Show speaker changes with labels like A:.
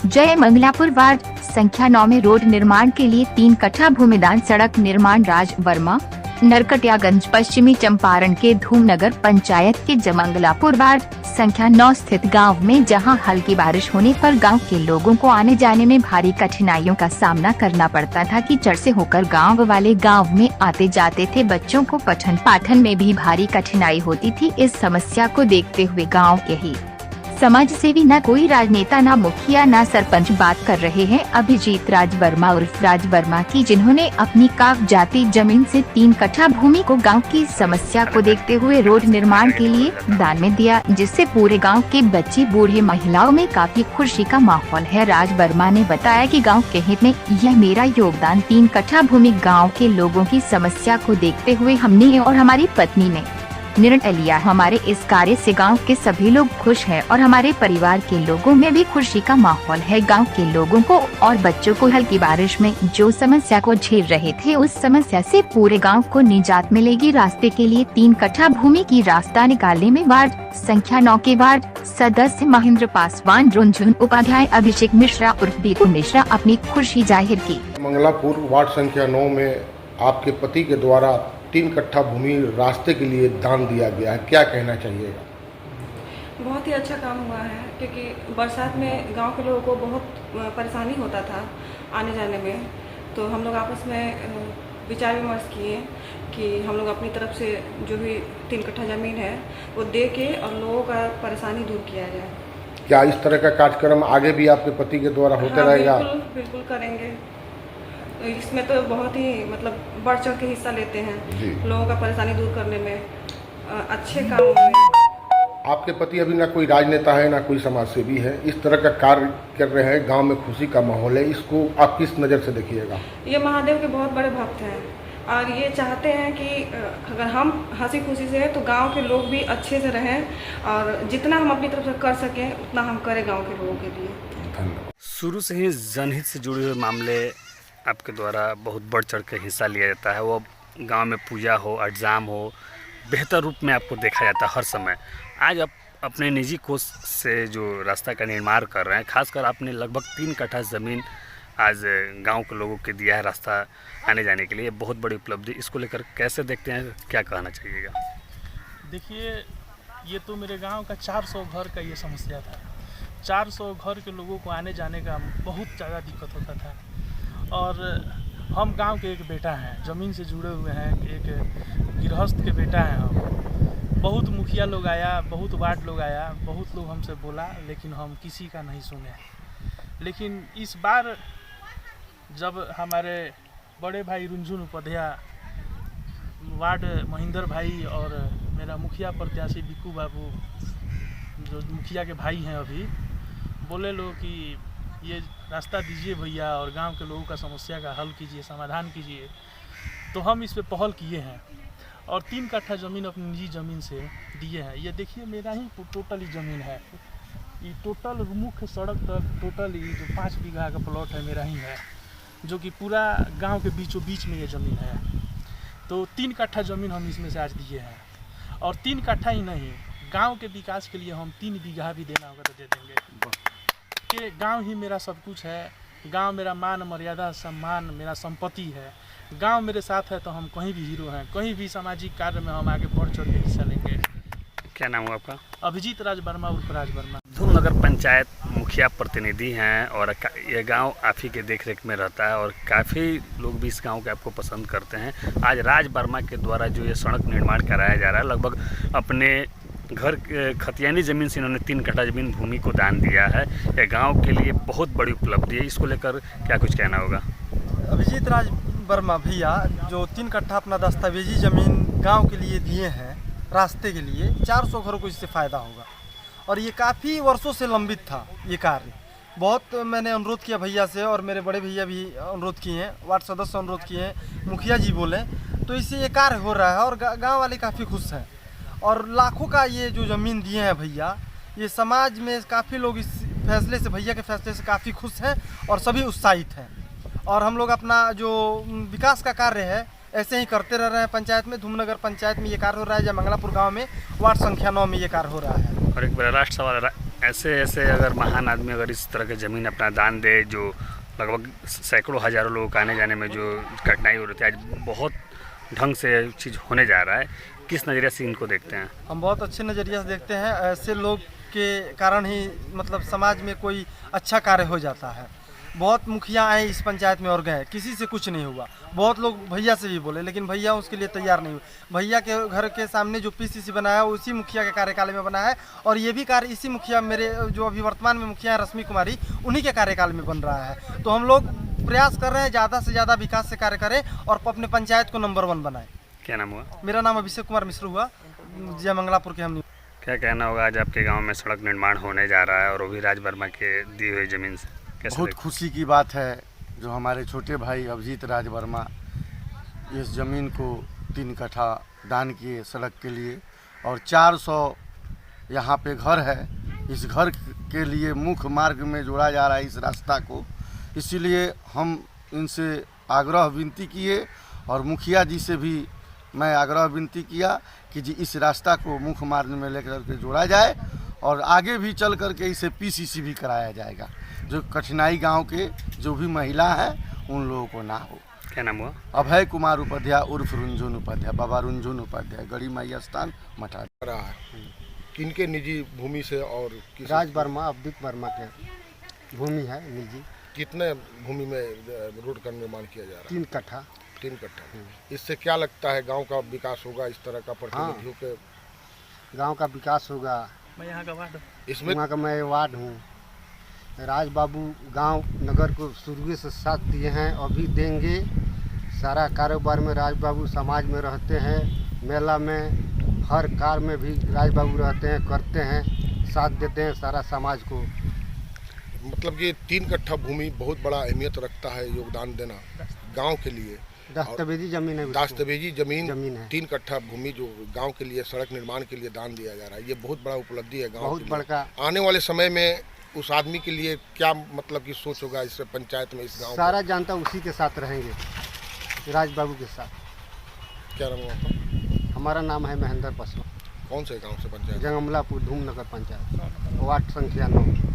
A: जय मंगलापुर वार्ड संख्या 9 में रोड निर्माण के लिए 3 कट्ठा भूमिदान सड़क निर्माण राज वर्मा नरकटियागंज पश्चिमी चंपारण के धूमनगर पंचायत के जयमंगलापुर वार्ड संख्या 9 स्थित गांव में जहां हल्की बारिश होने पर गांव के लोगों को आने जाने में भारी कठिनाइयों का सामना करना पड़ता था। कीचड़ से होकर गांव वाले गांव में आते जाते थे। बच्चों को पठन पाठन में भी भारी कठिनाई होती थी। इस समस्या को देखते हुए गाँव के ही समाज सेवी न कोई राजनेता न मुखिया न सरपंच बात कर रहे हैं। अभिजीत राज वर्मा उर्फ राज वर्मा की, जिन्होंने अपनी कागजाती जमीन से 3 कट्ठा भूमि को गांव की समस्या को देखते हुए रोड निर्माण के लिए दान में दिया, जिससे पूरे गांव के बच्चे बूढ़े महिलाओं में काफी खुशी का माहौल है। राज वर्मा ने बताया कि गांव के हित में यह मेरा योगदान 3 कट्ठा भूमि गाँव के लोगों की समस्या को देखते हुए हमने और हमारी पत्नी ने निर्णय लिया। हमारे इस कार्य से गांव के सभी लोग खुश हैं और हमारे परिवार के लोगों में भी खुशी का माहौल है। गांव के लोगों को और बच्चों को हल्की बारिश में जो समस्या को झेल रहे थे, उस समस्या से पूरे गांव को निजात मिलेगी। रास्ते के लिए 3 कट्ठा भूमि की रास्ता निकालने में वार्ड संख्या 9 के वार्ड सदस्य महेंद्र पासवान, रुंझुन उपाध्याय, अभिषेक मिश्रा उर्फ दीपू मिश्रा अपनी खुशी जाहिर की।
B: मंगलापुर वार्ड संख्या 9 में आपके पति के द्वारा 3 कट्ठा भूमि रास्ते के लिए दान दिया गया है, क्या कहना चाहिएगा?
C: बहुत ही अच्छा काम हुआ है, क्योंकि बरसात में गांव के लोगों को बहुत परेशानी होता था आने जाने में। तो हम लोग आपस में विचार विमर्श किए कि हम लोग अपनी तरफ से जो भी 3 कट्ठा ज़मीन है वो दे के और लोगों का परेशानी दूर किया जाए।
B: क्या इस तरह का कार्यक्रम आगे भी आपके पति के द्वारा होता रहेगा?
C: बिल्कुल करेंगे। इसमें तो बहुत ही मतलब बढ़ चढ़ के हिस्सा लेते हैं लोगों का परेशानी दूर करने में, अच्छे कामों में।
B: आपके पति अभी ना कोई राजनेता है ना कोई समाज सेवी है, इस तरह का कार्य कर रहे हैं, गांव में खुशी का माहौल है, इसको आप किस नज़र से देखिएगा?
C: ये महादेव के बहुत बड़े भक्त हैं और ये चाहते हैं कि अगर हम हंसी खुशी से हैं तो गांव के लोग भी अच्छे से रहें और जितना हम अपनी तरफ से कर सकें उतना हम करें गाँव के लोगों के लिए।
B: धन्यवाद।
D: शुरू से ही जनहित से जुड़े हुए मामले आपके द्वारा बहुत बढ़ चढ़ के हिस्सा लिया जाता है। वो गांव में पूजा हो, एग्ज़ाम हो, बेहतर रूप में आपको देखा जाता है हर समय। आज आप अपने निजी कोष से जो रास्ता का निर्माण कर रहे हैं, खासकर आपने लगभग 3 कट्ठा ज़मीन आज गांव के लोगों के दिया है रास्ता आने जाने के लिए, बहुत बड़ी उपलब्धि। इसको लेकर कैसे देखते हैं, क्या कहना चाहिएगा?
E: देखिए, ये तो मेरे गाँव का 400 घर का ये समस्या था। 400 घर के लोगों को आने जाने का बहुत ज़्यादा दिक्कत होता था और हम गांव के एक बेटा हैं, ज़मीन से जुड़े हुए हैं, एक गृहस्थ के बेटा हैं हम। बहुत मुखिया लोग आया, बहुत वार्ड लोग आया, बहुत लोग हमसे बोला, लेकिन हम किसी का नहीं सुने। लेकिन इस बार जब हमारे बड़े भाई रुंझुन उपाध्याय, वार्ड महेंद्र भाई और मेरा मुखिया प्रत्याशी बिक्कू बाबू, जो मुखिया के भाई हैं, अभी बोले लोग कि ये रास्ता दीजिए भैया और गांव के लोगों का समस्या का हल कीजिए, समाधान कीजिए, तो हम इस पे पहल किए हैं और 3 कट्ठा ज़मीन अपनी निजी ज़मीन से दिए हैं। ये देखिए, मेरा ही टोटल ज़मीन है, ये टोटल मुख्य सड़क तक टोटल ये जो 5 बीघा का प्लॉट है मेरा ही है, जो कि पूरा गांव के बीचों बीच में ये ज़मीन है। तो 3 कट्ठा ज़मीन हम इसमें से आज दिए हैं और 3 कट्ठा ही नहीं, गाँव के विकास के लिए हम 3 बीघा भी देना होगा तो दे देंगे। कि गांव ही मेरा सब कुछ है, गांव मेरा मान मर्यादा सम्मान मेरा संपत्ति है। गांव मेरे साथ है तो हम कहीं भी हीरो हैं, कहीं भी सामाजिक कार्य में हम आगे बढ़ चढ़ के हिस्सा लेंगे।
D: क्या नाम है आपका?
E: अभिजीत राज वर्मा उर्फ राज वर्मा।
D: धूमनगर पंचायत मुखिया प्रतिनिधि हैं और ये गांव आप ही के देखरेख में रहता है और काफ़ी लोग भी इस गांव के आपको पसंद करते हैं। आज राज वर्मा के द्वारा जो ये सड़क निर्माण कराया जा रहा है, लगभग अपने घर खतियानी ज़मीन से इन्होंने 3 कट्ठा ज़मीन भूमि को दान दिया है। यह गांव के लिए बहुत बड़ी उपलब्धि है। इसको लेकर क्या कुछ कहना होगा?
F: अभिजीत राज वर्मा भैया जो 3 कट्ठा अपना दस्तावेजी ज़मीन गांव के लिए दिए हैं रास्ते के लिए, 400 घरों को इससे फ़ायदा होगा और ये काफ़ी वर्षों से लंबित था ये कार्य। बहुत मैंने अनुरोध किया भैया से और मेरे बड़े भैया भी अनुरोध किए हैं, वार्ड सदस्य अनुरोध किए हैं, मुखिया जी बोले, तो इससे ये कार्य हो रहा है और गाँव वाले काफ़ी खुश हैं। और लाखों का ये जो ज़मीन दिए हैं भैया, ये समाज में काफ़ी लोग इस फैसले से, भैया के फैसले से काफ़ी खुश हैं और सभी उत्साहित हैं। और हम लोग अपना जो विकास का कार्य है ऐसे ही करते रह रहे हैं। पंचायत में, धूमनगर पंचायत में ये कार्य हो रहा है, जयमंगलापुर गांव में वार्ड संख्या 9 में ये कार्य हो रहा है।
D: और एक बड़ा लास्ट सवाल, ऐसे ऐसे अगर महान आदमी अगर इस तरह की ज़मीन अपना दान दे, जो लगभग सैकड़ों हज़ारों लोगों को आने जाने में जो कठिनाई हो रही थी, आज बहुत ढंग से चीज़ होने जा रहा है, किस नज़रिए से इनको देखते हैं?
F: हम बहुत अच्छे नज़रिए से देखते हैं। ऐसे लोग के कारण ही मतलब समाज में कोई अच्छा कार्य हो जाता है। बहुत मुखिया आए इस पंचायत में और गए, किसी से कुछ नहीं हुआ। बहुत लोग भैया से भी बोले, लेकिन भैया उसके लिए तैयार नहीं हुए। भैया के घर के सामने जो पीसीसी बनाया है उसी मुखिया के कार्यकाल में बना है, और ये भी कार्य इसी मुखिया, मेरे जो अभी वर्तमान में मुखिया है रश्मि कुमारी, उन्हीं के कार्यकाल में बन रहा है। तो हम लोग प्रयास कर रहे हैं ज़्यादा से ज़्यादा विकास से कार्य करें और अपने पंचायत को नंबर 1 बनाएं।
D: क्या नाम हुआ?
F: मेरा नाम अभिषेक कुमार मिश्र हुआ, जयमंगलापुर के हम।
D: क्या कहना होगा आज आपके गांव में सड़क निर्माण होने जा रहा है और वो भी राज वर्मा के दी हुई ज़मीन से? कैसे
G: बहुत
D: देखते
G: खुशी की बात है जो हमारे छोटे भाई अभिजीत राज वर्मा इस ज़मीन को 3 कट्ठा दान किए सड़क के लिए, और 400 यहाँ पे घर है। इस घर के लिए मुख्य मार्ग में जोड़ा जा रहा है इस रास्ता को, इसीलिए हम इनसे आग्रह विनती किए और मुखिया जी से भी मैं आग्रह विनती किया कि जी इस रास्ता को मुख्य मार्ग में लेकर के जोड़ा जाए और आगे भी चल करके इसे पीसीसी भी कराया जाएगा, जो कठिनाई गांव के जो भी महिला हैं उन लोगों को ना हो।
D: क्या नाम हुआ?
G: अभय कुमार उपाध्याय उर्फ रुंझुन उपाध्याय, बाबा रुंझुन उपाध्याय, गढ़ी माई स्थान मठा।
B: रहा है किनके निजी भूमि से और किस
H: राज वर्मा, अवधूत वर्मा के भूमि है निजी।
B: कितने भूमि में रोड का निर्माण किया जा रहा है?
H: 3 कट्ठा।
B: 3 कट्ठा। इससे क्या लगता है गांव का विकास होगा? इस तरह का प्रतिनिधियों के
H: गांव का विकास होगा।
E: मैं यहाँ का वार्ड
B: इसमें
H: वहाँ का मैं वार्ड हूँ। राज बाबू गांव नगर को शुरू से साथ दिए हैं, अभी देंगे। सारा कारोबार में राज बाबू समाज में रहते हैं, मेला में हर कार में भी राज बाबू रहते हैं, करते हैं, साथ देते हैं सारा समाज को।
B: मतलब कि 3 कट्ठा भूमि बहुत बड़ा अहमियत रखता है, योगदान देना गांव के लिए।
H: दस्तावेजी जमीन है,
B: दस्तावेजी जमीन
H: है।
B: 3 कट्ठा भूमि जो गांव के लिए सड़क निर्माण के लिए दान दिया जा रहा है, ये बहुत बड़ा उपलब्धि है गांव
H: बहुत
B: के लिए।
H: बड़का।
B: आने वाले समय में उस आदमी के लिए क्या मतलब की सोच होगा इस पंचायत में, इस गांव
H: सारा जनता उसी के साथ रहेंगे, राज बाबू के साथ।
B: क्या नाम है आपका?
H: हमारा नाम है महेंद्र पासवान।
B: कौन से गांव से पंचायत?
H: जंगमलापुर धूमनगर पंचायत, वार्ड संख्या 9।